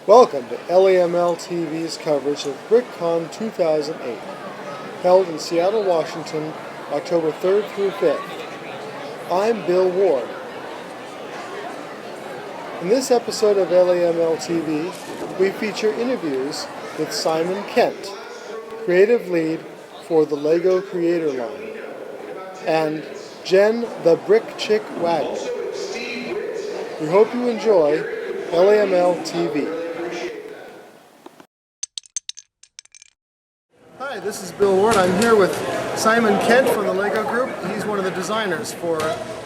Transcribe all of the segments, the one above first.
Welcome to LAMLTV's coverage of BrickCon 2008, held in Seattle, Washington, October 3rd through 5th. I'm Bill Ward. In this episode of LAMLTV, we feature interviews with Simon Kent, creative lead for the LEGO Creator line, and Jenn the Brick Chick Wagner. We hope you enjoy LAMLTV. Hi, this is Bill Ward. I'm here with Simon Kent from the LEGO Group. He's one of the designers for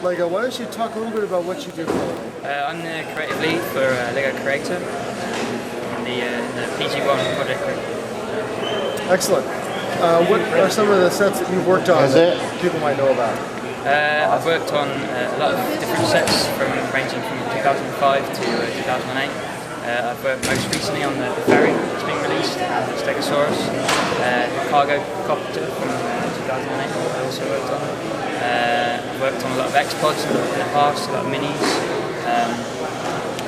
LEGO. Why don't you talk a little bit about what you do for LEGO? I'm the creative lead for LEGO Creator in the PG1 project group. Excellent. What are some of the sets that you've worked on that people might know about? I've worked on a lot of different sets ranging from 2005 to 2008. I've worked most recently on the ferry that's been released, the Stegosaurus, the cargo copter from 2008 I also worked on. I've worked on a lot of X-Pods in the past, a lot of minis.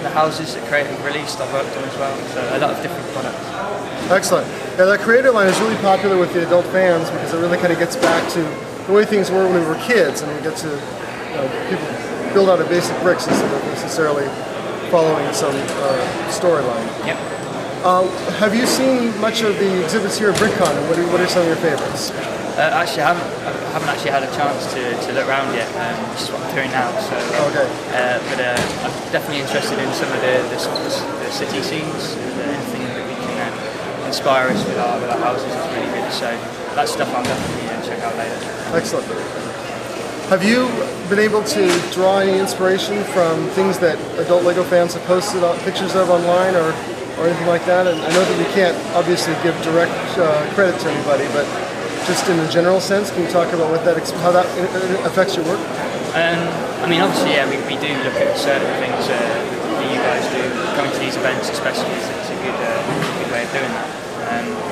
The houses that Creator have released I've worked on as well, so a lot of different products. Excellent. Yeah, that Creator line is really popular with the adult fans because it really kind of gets back to the way things were when we were kids, and we get to people build out of basic bricks instead of necessarily following some storyline. Yep. Have you seen much of the exhibits here at BrickCon, and what are some of your favorites? Actually, I haven't actually had a chance to look around yet, which is what I'm doing now. So, okay. But I'm definitely interested in some of the city scenes, and anything that we can inspire us with our houses is really good. So that stuff I'll definitely check out later. Excellent. Have you been able to draw any inspiration from things that adult LEGO fans have posted pictures of online or anything like that? And I know that we can't obviously give direct credit to anybody, but just in a general sense, can you talk about how that affects your work? I mean, obviously, yeah, we do look at certain things that you guys do. Coming to these events, especially, it's a good way of doing that.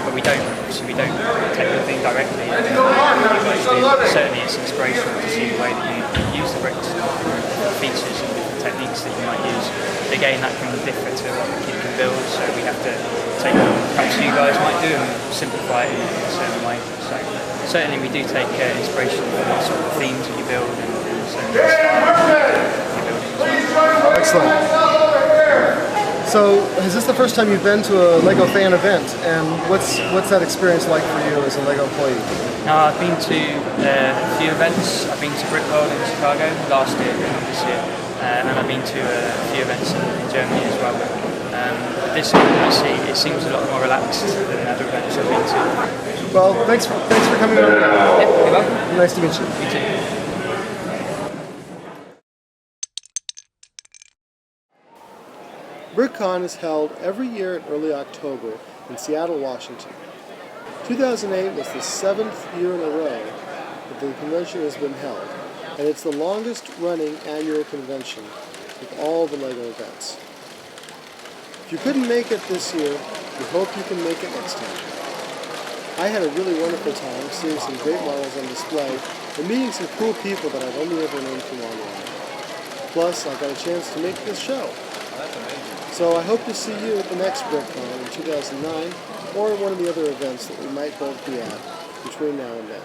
But we don't take anything directly. Certainly, it's inspirational to see the way that you use the bricks, different features and different techniques that you might use. Again, that can differ to what the kid can build, so we have to take what perhaps you guys might do and simplify it in a certain way. So certainly, we do take inspiration from the sort of themes that you build and certain Excellent. So, is this the first time you've been to a LEGO fan event, and what's that experience like for you as a LEGO employee? No, I've been to a few events. I've been to BrickCon in Chicago last year and this year, and I've been to a few events in Germany as well. This one, actually, it seems a lot more relaxed than other events I've been to. Well, thanks for coming on. Yep, you're welcome. Nice to meet you. You too. BrickCon is held every year in early October in Seattle, Washington. 2008 was the 7th year in a row that the convention has been held, and it's the longest running annual convention with all the LEGO events. If you couldn't make it this year, we hope you can make it next time. I had a really wonderful time seeing some great models on display and meeting some cool people that I've only ever known from online. Plus, I got a chance to make this show. So I hope to see you at the next BrickCon in 2009 or at one of the other events that we might both be at between now and then.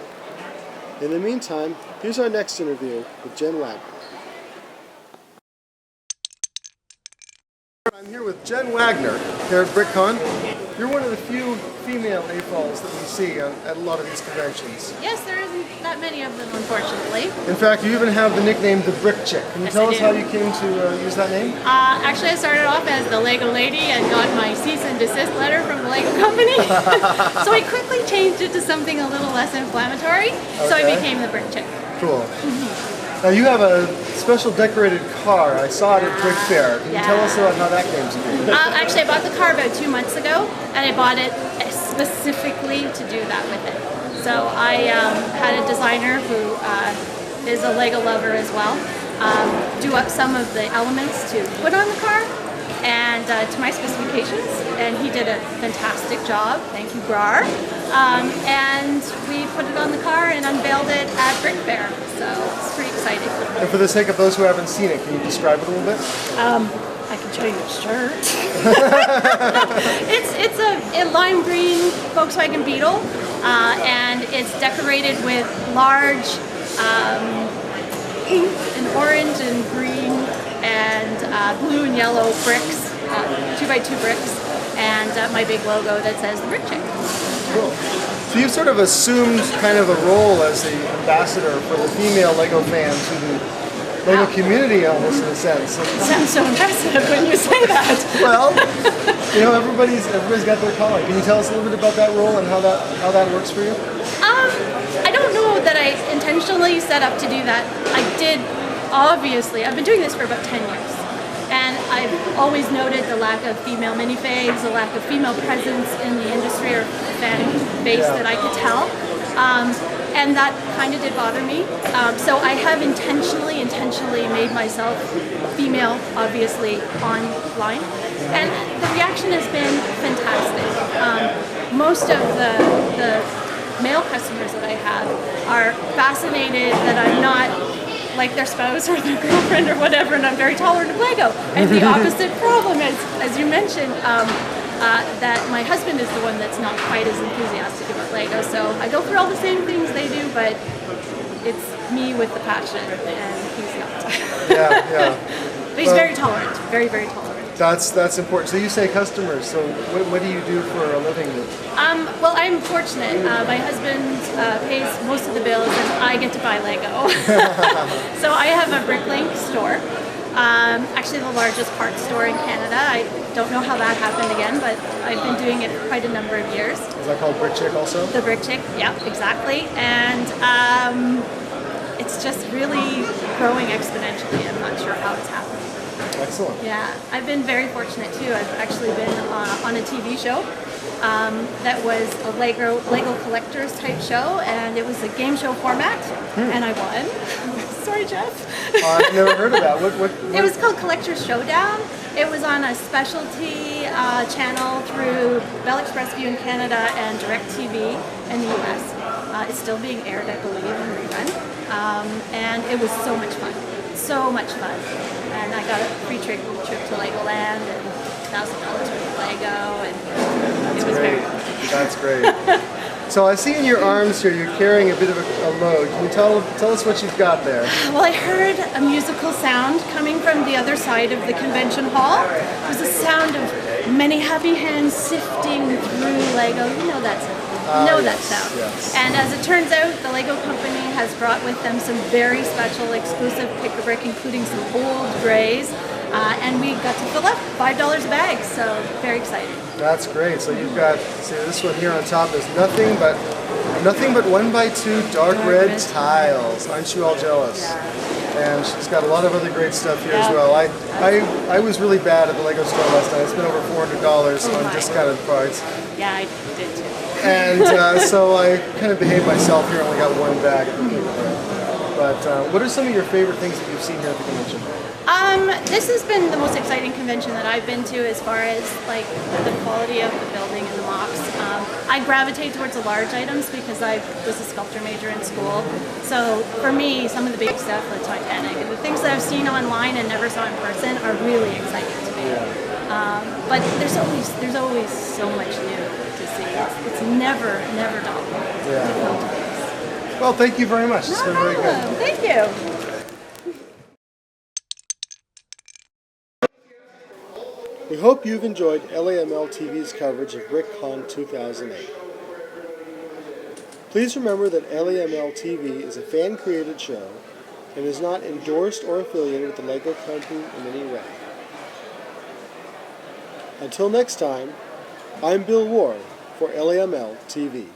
In the meantime, here's our next interview with Jenn Wagner. I'm here with Jenn Wagner here at BrickCon. You're one of the few female AFOLs that we see at a lot of these conventions. Yes, there isn't that many of them, unfortunately. In fact, you even have the nickname the Brick Chick. Can you tell us how you came to use that name? Actually, I started off as the LEGO lady and got my cease and desist letter from the LEGO company. So I quickly changed it to something a little less inflammatory, so I became the Brick Chick. Cool. Now you have a special decorated car. I saw it at Brick Fair. Can you tell us about how that came to be? Actually, I bought the car about 2 months ago, and I bought it specifically to do that with it. So I had a designer who is a LEGO lover as well, do up some of the elements to put on the car and to my specifications, and he did a fantastic job. Thank you, Brar. And we put it on the car and unveiled it at Brick Fair, so it's pretty exciting. And for the sake of those who haven't seen it, can you describe it a little bit? I can Giant shirt. it's a lime green Volkswagen Beetle, and it's decorated with large pink and orange and green and blue and yellow bricks, 2x2 bricks, and my big logo that says the Brick Chick. Cool. So you've sort of assumed kind of a role as the ambassador for the female Lego fans to the Lego community almost in a sense. It sounds so impressive when you say that. Well, you know, everybody's got their calling. Can you tell us a little bit about that role and how that works for you? I don't know that I intentionally set up to do that. I did, obviously. I've been doing this for about 10 years. And I've always noted the lack of female minifigs, the lack of female presence in the industry or fan base that I could tell. And that kind of did bother me. So I have intentionally made myself female, obviously, online. And the reaction has been fantastic. Most of the male customers that I have are fascinated that I'm not like their spouse or their girlfriend or whatever, and I'm very tolerant of Lego. And the opposite problem is, as you mentioned, that my husband is the one that's not quite as enthusiastic about Lego. So I go through all the same things they do, but it's me with the passion, and he's not. Yeah. But he's very tolerant, very, very tolerant. That's important. So you say customers. So what do you do for a living? Well, I'm fortunate. My husband pays most of the bills, and I get to buy Lego. So I have a BrickLink store. Actually, the largest parts store in Canada. I don't know how that happened again, but I've been doing it for quite a number of years. Is that called Brick Chick also? The Brick Chick, yeah, exactly. And it's just really growing exponentially. I'm not sure how it's happening. Excellent. Yeah, I've been very fortunate too. I've actually been on a TV show that was a Lego collectors type show, and it was a game show format, and I won. Sorry, Jeff. I've never heard of that. What? It was called Collector's Showdown. It was on a specialty channel through Bell Express View in Canada and DirecTV in the US. It's still being aired, I believe, in rerun. And it was so much fun. So much fun. And I got a free trip to Legoland and $1,000 worth of Lego, and it was very fun. That's great. So I see in your arms here you're carrying a bit of a load. Can you tell us what you've got there? Well, I heard a musical sound coming from the other side of the convention hall. It was a sound of many happy hands sifting through Lego. You know that sound. That sound. Yes. And as it turns out, the Lego company has brought with them some very special exclusive pick-a-brick, including some old grays. And we got to fill up $5 a bag, so very exciting. That's great. So you've got, see, this one here on top is nothing but 1x2 dark red tiles. Aren't you all jealous? Yeah. And she's got a lot of other great stuff here as well. I was really bad at the Lego store last night. I spent over $400 on discounted parts. Yeah, I did too. And so I kind of behaved myself here. I only got one bag. But what are some of your favorite things that you've seen here at the convention? This has been the most exciting convention that I've been to as far as like the quality of the building and the mocks. I gravitate towards the large items because I was a sculpture major in school. So for me, some of the big stuff like Titanic and the things that I've seen online and never saw in person are really exciting to me. But there's always so much new to see. It's never dull. Well, thank you very much. It's been very good. Thank you. We hope you've enjoyed LAMLTV's coverage of BrickCon 2008. Please remember that LAMLTV is a fan-created show and is not endorsed or affiliated with the Lego Company in any way. Until next time, I'm Bill Ward for LAMLTV.